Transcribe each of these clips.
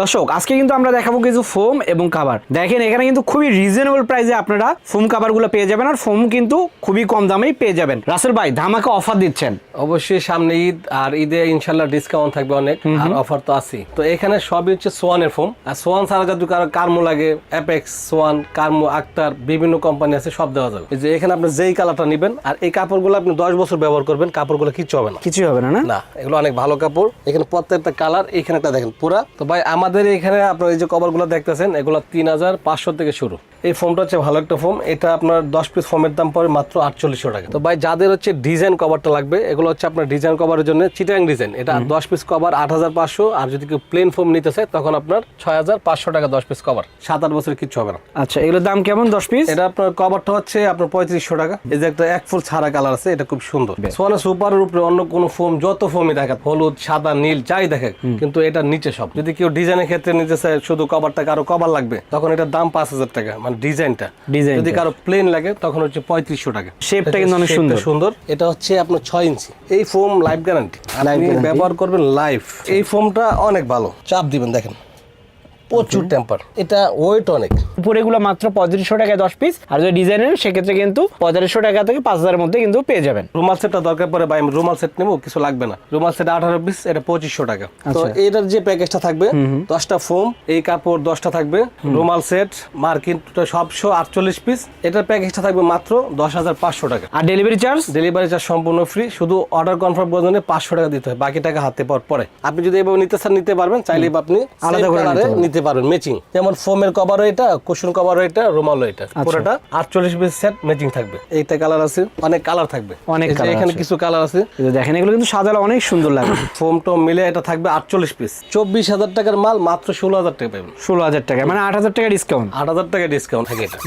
দর্শক আজকে কিন্তু আমরা দেখাবো কিছু ফোম এবং কভার। দেখেন এখানে কিন্তু খুবই রিজনেবল প্রাইসে আপনারা ফোম কভারগুলো পেয়ে যাবেন, আর ফোম কিন্তু খুবই কম দামেই পেয়ে যাবেন। রাসেল ভাই ধামাকা অফার দিচ্ছেন। অবশ্যই সামনে ঈদ, আর ঈদে ইনশাল্লাহ ডিসকাউন্ট থাকবে অনেক, আর অফার তো আছেই। তো এখানে সবই হচ্ছে সোয়ানের ফোম, আর সোয়ান ছাড়া যদি কারো কার্মো লাগে, অ্যাপেক্স, সোয়ান, কার্মো, আক্তার, বিভিন্ন কোম্পানি আছে, সব দেওয়া যাবে। এই যে এখানে আপনি যেই কালারটা নেবেন, আর এই কাপড়গুলো আপনি 10 বছর ব্যবহার করবেন, কাপড়গুলো কিচ্ছু হবে না, কিছুই হবে না। না এগুলো অনেক ভালো কাপড়। এখানে প্রত্যেকটা কালার, এখানে একটা দেখেন পুরা। তো ভাই আমাদের এখানে আপনার এই যে কভারগুলো দেখতেছেন, এগুলো 3500 থেকে শুরু। এই ফোমটা হচ্ছে ভালো একটা ফোম, এটা আপনার 10 পিস ফোমের দাম পড়ে মাত্র 4800 টাকা। তো ভাই যাদের হচ্ছে ডিজাইন কভারটা লাগবে, এগুলো হচ্ছে আপনার ডিজাইন কভারের জন্য চিটাং ডিজাইন, এটা 10 পিস কভার 8500, আর যদি কেউ প্লেন ফোম নিতে চায় তখন আপনার 6500 টাকা 10 পিস কভার, 7-8 বছর কিচ্ছু হবে না। আচ্ছা এগুলোর দাম কেমন 10 পিস? এটা আপনার কভারটা হচ্ছে আপনার 3500 টাকা। এই যে একটা 1 ফুল ছাড়া কালার আছে, এটা খুব সুন্দর। সোয়ানা সুপারের উপরে অন্য কোনো ফোম, যত ফোমই দেখেন, হলুদ, সাদা, নীল, যাই দেখে, কিন্তু এটা নিচে সব। যদি কেউ ডিজাইনের ক্ষেত্রে নিতে চায়, শুধু কভারটা কারো কভার লাগবে, তখন এটার দাম 5000 টাকা, মানে ডিজাইনটা। যদি কারো প্লেন লাগে তখন হচ্ছে 3500 টাকা। শেপটা কিন্তু অনেক সুন্দর। এটা হচ্ছে আপনার 6 ইঞ্চি। এই ফোম লাইফ গ্যারান্টি, আপনি ব্যবহার করবেন লাইফ। এই ফোমটা অনেক ভালো, চাপ দিবেন দেখেন প্রচুর টেম্পার, এটা ওয়েট অনেক। উপরে এগুলো মাত্র 3500 টাকায় 10 পিস, আর যদি ডিজাইনের সেক্ষেত্রে কিন্তু 4500 টাকা থেকে 5000 এর মধ্যে কিন্তু পেয়ে যাবেন। রুমাল সেটটা দরকার পড়ে ভাই, আমি রুমাল সেট নেবো, কিছু লাগবে না। রুমাল সেট 18 পিস, এটা 2500 টাকা। তো এটার যে প্যাকেজটা থাকবে, 10টা ফোম, এই কাপড় 10টা থাকবে, রুমাল সেট, মার্কিন সব 48 পিস, এটার প্যাকেজটা থাকবে মাত্র 10500 টাকা। আর ডেলিভারি চার্জ সম্পূর্ণ ফ্রি, শুধু অর্ডার কনফার্ম করার জন্য 500 টাকা দিতে হয়, বাকি টাকা হাতে পাওয়ার পরে। আপনি যদি এভাবে নিতে চান নিতে পারবেন, চাইলে আপনি আলাদা করে নিতে পারবেন ম্যাচিং। যেমন ফোমের কভারও এটা, কুশন কভারও এটা, রুমালও এটা, পুরোটা 48 পিস সেট ম্যাচিং থাকবে। এইটা কালার আছে, অনেক কালার থাকবে, অনেক কালার, এখানে কিছু কালার আছে দেখেন, এগুলো কিন্তু সাজালে অনেক সুন্দর লাগে। ফোম টো মিলে এটা থাকবে 48 পিস, 24000 টাকার মাল মাত্র 16000 টাকা পাবেন। 16000 টাকা, মানে 8000 টাকা ডিসকাউন্ট। 8000 টাকা ডিসকাউন্ট থাকে এটা।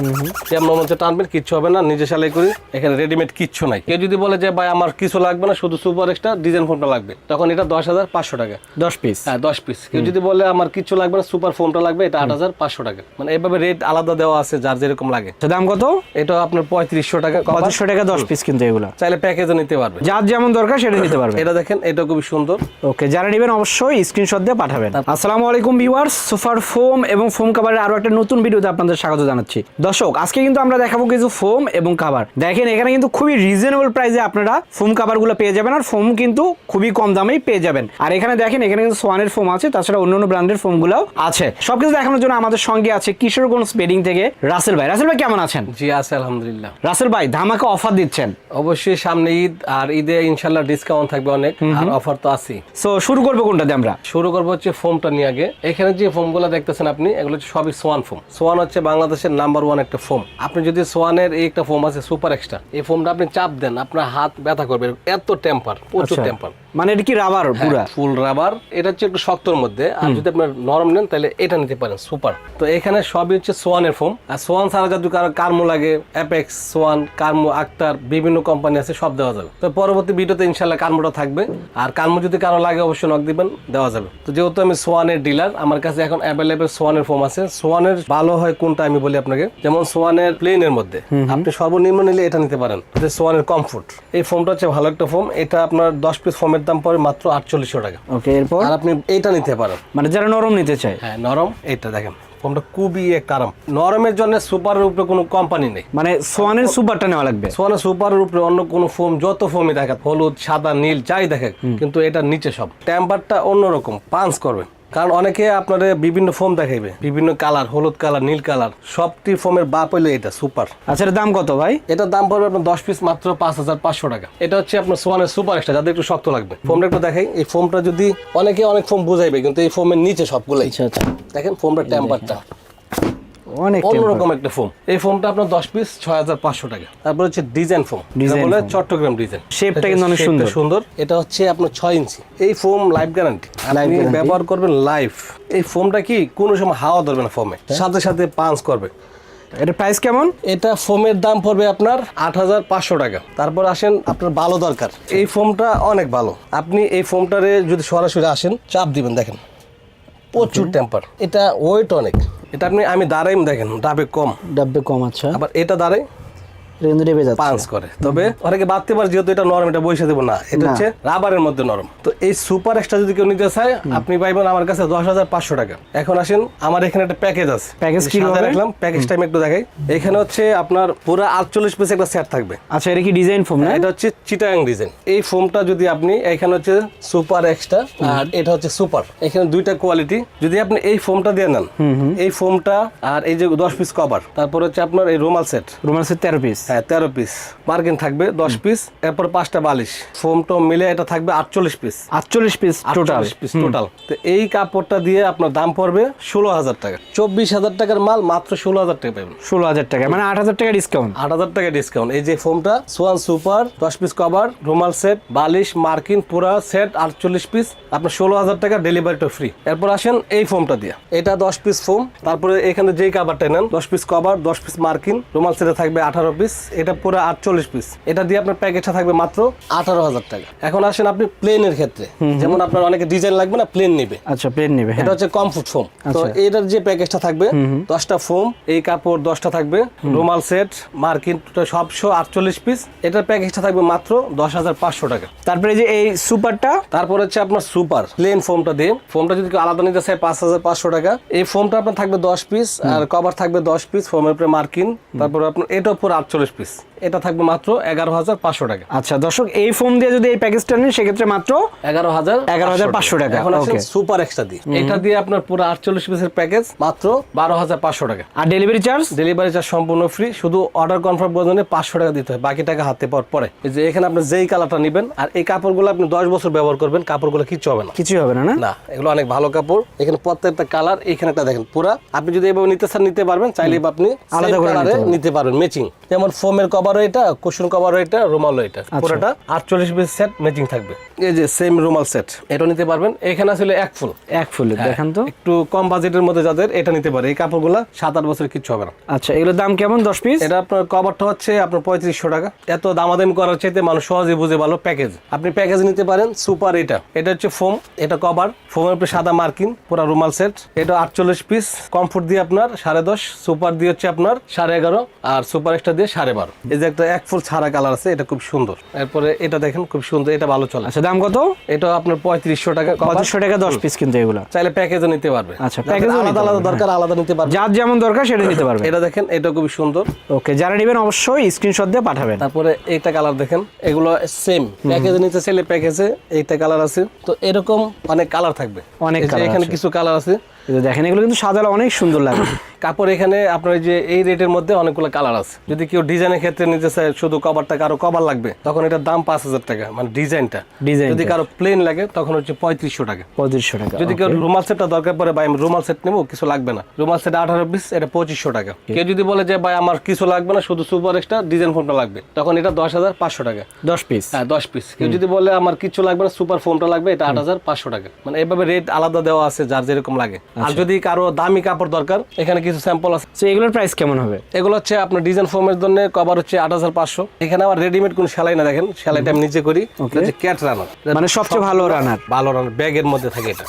যেমন মঞ্চে টানবেন, কিচ্ছু হবে না, নিজে সেলাই করি, এখানে রেডিমেড কিচ্ছু নাই। কেউ যদি বলে যে ভাই আমার কিছু লাগবে না, শুধু সুপার এক্সট্রা ডিজাইন ফোমটা লাগবে, তখন এটা 10500 টাকা 10 পিস। হ্যাঁ 10 পিস। কেউ যদি বলে আমার কিছু লাগবে না, সুপার ফোমটা লাগবে, এটা 8500 টাকা। মানে এইভাবে রেট আলাদা দেওয়া আছে, যার যেরকম লাগে। দাম কত? এটা আপনার 3500 টাকা, 3500 টাকা 10 পিস, কিন্তু এগুলো চাইলে প্যাকেজও নিতে পারবে, যার যেমন দরকার সেটা নিতে পারবে। এটা দেখেন, এটা খুবই সুন্দর। ওকে, যারা নেবেন অবশ্যই স্ক্রিনশট দিয়ে পাঠাবেন। আসসালামু আলাইকুম ভিউয়ার্স, সুপার ফোম এবং ফোম কভারের আরো একটা নতুন ভিডিওতে আপনাদের স্বাগত জানাচ্ছি। দর্শক আজকে কিন্তু আমরা দেখাবো কিছু ফোম এবং কভার। দেখেন এখানে কিন্তু খুবই রিজনেবল প্রাইসে আপনারা ফোম কভারগুলো পেয়ে যাবেন, আর ফোম কিন্তু খুবই কম দামেই পেয়ে যাবেন। আর এখানে দেখেন, এখানে কিন্তু সোয়ানের ফোম আছে, তাছাড়া অন্যান্য ব্র্যান্ডের ফোমগুলোও আছে। সবকিছু দেখানোর জন্য আমাদের সঙ্গে আছে কিশোরগঞ্জ বেডিং থেকে রাসেল ভাই। রাসেল ভাই কেমন আছেন? জি আছে আলহামদুলিল্লাহ। রাসেল ভাই ধামাকা অফার দিচ্ছেন। অবশ্যই সামনে ঈদ, আর ঈদে ইনশাল্লাহ ডিসকাউন্ট থাকবে অনেক, আর অফার তো আছেই। সো শুরু করবো কোনটা দিয়ে? আমরা শুরু করবো হচ্ছে ফোমটা নিয়ে আগে। এখানে যে ফোমগুলো দেখতেছেন আপনি, এগুলো হচ্ছে সবই সোয়ান ফোম। সোয়ান হচ্ছে বাংলাদেশের নাম্বার 1 একটা ফোম। আপনি যদি সোয়ানের এই একটা ফোম আছে সুপার এক্সট্রা, এই ফোমটা আপনি চাপ দেন, আপনার হাত ব্যথা করবে, এত টেম্পার, প্রচুর টেম্পার। মানে এটা কি রাবার? পুরো ফুল রাবার। এটা হচ্ছে একটু শক্তর মধ্যে, আর যদি আপনার নরম নেন তাহলে এটা নিতে পারেন, সুপার। তো এখানে সবই হচ্ছে সোয়ানের ফোম, আর সোয়ান ছাড়া যদি কারো কার্মো লাগে, অ্যাপেক্স, সোয়ান, কার্মো, আক্তার, বিভিন্ন কোম্পানি আছে, সব দেওয়া যাবে। তো পরবর্তী ভিডিওতে ইনশাল্লাহ কার্মোটা থাকবে, আর কার্মো যদি কারো লাগে অবশ্যই নক দিবেন, দেওয়া যাবে। তো যেহেতু আমি সোয়ানের ডিলার, আমার কাছে এখন অ্যাভেলেবেল সোয়ানের ফোম আছে। সোয়ানের ভালো হয় কোনটা আমি বলি আপনাকে, যেমন সোয়ানের প্লেনের মধ্যে আপনি সর্বনিম্ন নিলে এটা নিতে পারেন, সোয়ানের কমফোর্ট। এই ফোমটা হচ্ছে ভালো একটা ফোম, এটা আপনার 10 পিস ফোমের দাম পড়ে মাত্র 4800 টাকা। ওকে, এরপর আর আপনি এইটা নিতে পারেন, মানে যারা নরম নিতে চায়। হ্যাঁ নরম, এইটা দেখেন ফোমটা খুবই একটা আরাম। নরমের জন্য সুপারের উপরে কোনো কোম্পানি নেই, মানে সোয়ানের সুপারটা নেওয়া লাগবে। সোয়ানের সুপারের উপরে অন্য কোনো ফোম, যত ফোমই দেখেন, হলুদ, সাদা, নীল, যাই দেখে, কিন্তু এটা নিচে সব। টেম্পারটা অন্যরকম পাঞ্চ করবে, কারণ অনেকে আপনারা বিভিন্ন ফোম দেখাইবে, বিভিন্ন কালার, হলুদ কালার, নীল কালার, সবটি ফোমের বাপ হইলো এটা সুপার। আচ্ছা এর দাম কত ভাই? এটার দাম পড়বে আপনার 10 পিস মাত্র 5500 টাকা। এটা হচ্ছে আপনার সোয়ানের সুপার এক্সট্রা, যাদের একটু শক্ত লাগবে। ফোমটা একটু দেখাই, এই ফোমটা যদি অনেকে অনেক ফোম বুঝাইবে, কিন্তু এই ফোমের নিচে সবগুলাই। আচ্ছা আচ্ছা, দেখেন ফোমটার টেম্পারটা অনেক অন্যরকম একটা ফোম। এই ফোমটা আপনার 10 পিস 6500 টাকা। তারপর হচ্ছে ডিজাইন ফোম, বলে চট্টগ্রাম ডিজাইন। শেপটা কিন্তু অনেক সুন্দর। এটা হচ্ছে আপনার 6 ইঞ্চি। এই ফোম লাইফ গ্যারান্টি, আপনি ব্যবহার করবেন লাইফ। এই ফোমটা কি কোনো সময় হাওয়া ধরবে না, ফোমে সাথে সাথে পাঞ্চ করবে। এটা প্রাইস কেমন? এটা ফোমের দাম পড়বে আপনার 8500 টাকা। তারপর আসেন আপনার ভালো দরকার, এই ফোমটা অনেক ভালো। আপনি এই ফোমটারে যদি সরাসরি আসেন, চাপ দিবেন, দেখেন প্রচুর টেম্পার, এটা ওয়েট অনেক। এটা আমি দাঁড়াই দেখেন, ডাবে কম। আচ্ছা আবার এটা দাঁড়াই, এটা কিন্তু রেবে যাচ্ছে। পাঞ্চ করে, তবে অনেকে ভাবতে পারে যেহেতু এটা নরম এটা বসে দেবো না, এটা হচ্ছে রাবারের মধ্যে নরম। তো এই সুপার এক্সট্রা যদি কেউ নিতে চায় আপনি পাইবেন আমার কাছে 10,500 টাকা। এখন আসেন আমার এখানে একটা প্যাকেজ আছে, প্যাকেজ কি রাখলাম, প্যাকেজটা আমি একটু দেখাই। এখানে হচ্ছে আপনার পুরো 48 পিস একটা সেট থাকবে। আচ্ছা, এটা কি ডিজাইন ফোম না? এটা হচ্ছে চিটাগাং ডিজাইন। এই ফোমটা যদি আপনি এখানে হচ্ছে সুপার এক্সট্রা আর এটা হচ্ছে সুপার, এখানে দুইটা কোয়ালিটি। যদি আপনি এই ফোমটা দিয়ে নেন, এই ফোমটা আর এই যে 10 পিস কভার, তারপর হচ্ছে আপনার এই রুমাল সেট 13 পিস, হ্যাঁ 13 পিস মার্কিন থাকবে 10 পিস, এরপর 5টা বালিশ, ফোমটা মিলে এটা থাকবে 48 পিস। 48 piece total. তো এই কাপড়টা দিয়ে আপনার দাম পড়বে 16,000 টাকা। 24,000 টাকার মাল মাত্র 16,000 টাকা পাবেন। 16,000 টাকা, মানে 8,000 টাকা ডিসকাউন্ট। 8,000 টাকা ডিসকাউন্ট। এই যে ফোমটা সোয়ান সুপার 10 পিস কভার, রুমাল সেট, বালিশ, মার্কিন পুরা সেট 48 পিস, আপনার 16,000 টাকা, ডেলিভারিটা ফ্রি। এরপর আসেন এই ফোমটা দিয়ে, এটা 10 পিস ফোম, তারপরে এখানে যেই কাভারটা নেন 10 পিস কভার, 10 পিস মার্কিন, রুমাল সেটে থাকবে 18 পিস, এটা পুরো 48 পিস। এটা দিয়ে আপনার প্যাকেজটা থাকবে মাত্র 18,000 টাকা। এখন আসেন আপনি প্লেনের ক্ষেত্রে, যেমন আপনার অনেকে ডিজাইন লাগবে না, প্লেন নিবে। আচ্ছা, প্লেন নেবে। এটা হচ্ছে কমফোর্ট ফোম। তো এটার যে প্যাকেজটা থাকবে 10টা ফোম, এই কাপড় 10টা থাকবে, রুমাল সেট, মার্কিন সব 48 পিস, এটার প্যাকেজটা থাকবে মাত্র 10,500 টাকা। তারপরে যে এই সুপারটা, তারপর হচ্ছে আপনার সুপার প্লেন ফোমটা দিয়ে, ফোমটা যদি কেউ আলাদা নিতে চায় 5,500 টাকা। এই ফোমটা আপনার থাকবে 10 পিস আর কভার থাকবে 10 পিস, ফোমের উপরে মার্কিন, তারপর আপনার এটা উপর 48 পিস, এটা থাকবে মাত্র 11,500 টাকা। আচ্ছা দর্শক, এই ফোম দিয়ে যদি এই প্যাকেজটা নেন সেক্ষেত্রে মাত্র 11,500 টাকা। এখন আসেন সুপার এক্সট্রা দিয়ে, এটা দিয়ে আপনার পুরো 48 পিসের প্যাকেজ মাত্র 12,500 টাকা। আর ডেলিভারি চার্জ সম্পূর্ণ ফ্রি, শুধু অর্ডার কনফার্ম বদলে 500 টাকা দিতে হয়, বাকি টাকা হাতে পাওয়ার পরে। এই যে এখানে আপনি যেই কালারটা নেবেন, আর এই কাপড়গুলো আপনি 10 বছর ব্যবহার করবেন, কাপড়গুলো কিছু হবে না, কিছুই হবে না। না, এগুলো অনেক ভালো কাপড়। এখানে প্রত্যেকটা কালার, এখানে একটা দেখেন পুরা, আপনি যদি এভাবে নিতে চান নিতে পারবেন, চাইলে আপনি আলাদা করে নিতে পারবেন ম্যাচিং। যেমন ফোমের কভারও এটা, কুশন কভারও এটা, রুমালও এটা, পুরোটা 48 পিস সেট ম্যাচিং থাকবে। এই যে সেম রুমাল সেট, এটা নিতে পারবেন। এখানে আসলে এক ফুল দেখেন তো, একটু কম বাজেটের মধ্যে যাদের, এটা নিতে পারে। এই কাপড়গুলো 7-8 বছর কিচ্ছু হবে না। আচ্ছা, এগুলোর দাম কেমন 10 পিস? এটা আপনার কভারটা হচ্ছে আপনার 3500 টাকা। এত দামাদামি করার চাইতে মানুষ সহজে বুঝে ভালো প্যাকেজ, আপনি প্যাকেজ নিতে পারেন। সুপার এটা হচ্ছে ফোম, এটা কভার, ফোমের উপরে সাদা মার্কিন, পুরো রুমাল সেট, এটা 48 পিস, কমফোর্ট দিয়ে আপনার 10.5, সুপার দিয়ে হচ্ছে আপনার 11.5, আর সুপার এক্সট্রা দিয়ে 12.5। এই যে একটা এক ফুল ছাড়া কালার আছে, এটা খুব সুন্দর। এরপরে এটা দেখেন খুব সুন্দর, এটা ভালো চলে। আচ্ছা, দাম কত? এটা আপনার 3500 টাকা। 3500 টাকা 10 পিস, কিন্তু এগুলো চাইলে প্যাকেজও নিতে পারবে। আচ্ছা, প্যাকেজ আলাদা আলাদা দরকার আলাদা নিতে পারবে, যার যেমন দরকার সেটা নিতে পারবে। এটা দেখেন, এটা খুব সুন্দর। ওকে, যারা নেবেন অবশ্যই স্ক্রিনশট দিয়ে পাঠাবেন। তারপরে এইটা কালার দেখেন, এগুলো সেম প্যাকেজে নিতে চাইলে প্যাকেজে এইটা কালার আছে। তো এরকম অনেক কালার থাকবে, অনেক কালার, এখানে কিছু কালার আছে। দেখেন এগুলো কিন্তু সাজালে অনেক সুন্দর লাগে। কাপড় এখানে আপনার যে এই রেটের মধ্যে অনেকগুলো কালার আছে। যদি কেউ ডিজাইনের ক্ষেত্রে নিতে চায়, শুধু কভারটা কারো কভার লাগবে, তখন এটার দাম 5,000 টাকা, মানে ডিজাইনটা। যদি কারো প্লেন লাগে তখন হচ্ছে 3500 টাকা। 3500 টাকা। যদি কেউ রুমাল সেটটা দরকার পড়ে, ভাই আমি রুমাল সেট নেবো, কিছু লাগবে না, রুমাল সেট 18 পিস, এটা 2500 টাকা। কেউ যদি বলে যে ভাই আমার কিছু লাগবে না, শুধু সুপার এক্সট্রা ডিজাইন ফোমটা লাগবে, তখন এটা 10,500 টাকা 10 পিস। হ্যাঁ 10 পিস। কেউ যদি বলে আমার কিছু লাগবে না, সুপার ফোমটা লাগবে, এটা 8,500 টাকা। মানে এইভাবে রেট আলাদা দেওয়া আছে যার যেরকম লাগে। আর যদি কারো দামি কাপড় দরকার, এখানে কিছু স্যাম্পল আছে। এগুলোর প্রাইস কেমন হবে? এগুলো হচ্ছে আপনার ডিজাইন ফোমের জন্য কভার হচ্ছে 8,500। এখানে আমার রেডিমেড কোন সেলাই না, দেখেন সেলাইটা আমি নিজে করি, ক্যাট রানার, মানে সবচেয়ে ভালো রানার ব্যাগের মধ্যে থাকে। এটা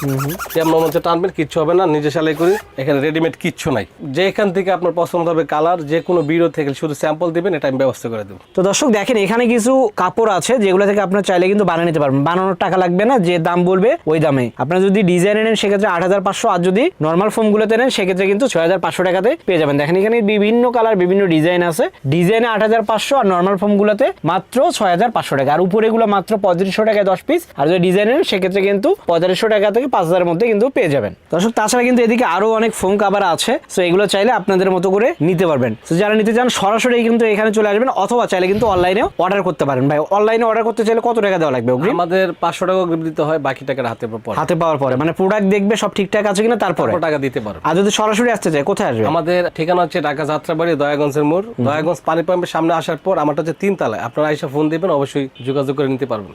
যেমন মনে টানবেন কিচ্ছু হবে না, নিজে সেলাই করি, এখানে রেডিমেড কিচ্ছু নাই। যেখান থেকে আপনার পছন্দ হবে কালার, যে কোনো বিরো থেকে শুধু স্যাম্পল দিবেন, এটা আমি ব্যবস্থা করে দেবো। তো দর্শক দেখেন, এখানে কিছু কাপড় আছে যেগুলো থেকে আপনার চাইলে কিন্তু বানিয়ে নিতে পারবেন, বানানোর টাকা লাগবে না, যে দাম বলবে ওই দামে। আপনার যদি ডিজাইন নেন সেক্ষেত্রে 8,500, আর যদি নর্মাল ফোম গুলোতে নেন সেক্ষেত্রে কিন্তু 6,500 টাকাতে পেয়ে যাবেন। দেখেন এখানে বিভিন্ন কালার, বিভিন্ন ডিজাইন আছে। ডিজাইনে 8,500 আর নর্মাল ফোম গুলোতে মাত্র 6,500 টাকা, আর উপরে গুলো মাত্র 3500 টাকায় 10 পিস। আর যদি ডিজাইন নেন সেক্ষেত্রে কিন্তু 4500 টাকা থেকে 5,000 এর মধ্যে কিন্তু পেয়ে যাবেন। দর্শক তাছাড়া কিন্তু এদিকে আরো অনেক ফোম কাভার আছে, সো এগুলো চাইলে আপনাদের মতো করে নিতে পারবেন। তো যারা নিতে চান সরাসরি কিন্তু এখানে চলে আসবেন, অথবা চাইলে কিন্তু অনলাইনে অর্ডার করতে পারেন। ভাই অনলাইনে অর্ডার করতে চাইলে কত টাকা দেওয়া লাগবে? আমাদের 500 টাকা অগ্রিম দিতে হয়, বাকি টাকাটা হাতে পাওয়ার পরে, মানে প্রোডাক্ট দেখবে সব ঠিকঠাক আছে কিনা, তারপরে টাকা দিতে পারো। আর যদি সরাসরি আসতে চায় কোথায় আসবে? আমাদের ঠিকানা হচ্ছে ঢাকা যাত্রাবাড়ি, দয়াগঞ্জের মোড়, দয়াগঞ্জ পানি পাম্পের সামনে আসার পর আমারটা হচ্ছে 3 তলায়। আপনারা এসে ফোন দিবেন, অবশ্যই যোগাযোগ করে নিতে পারবেন।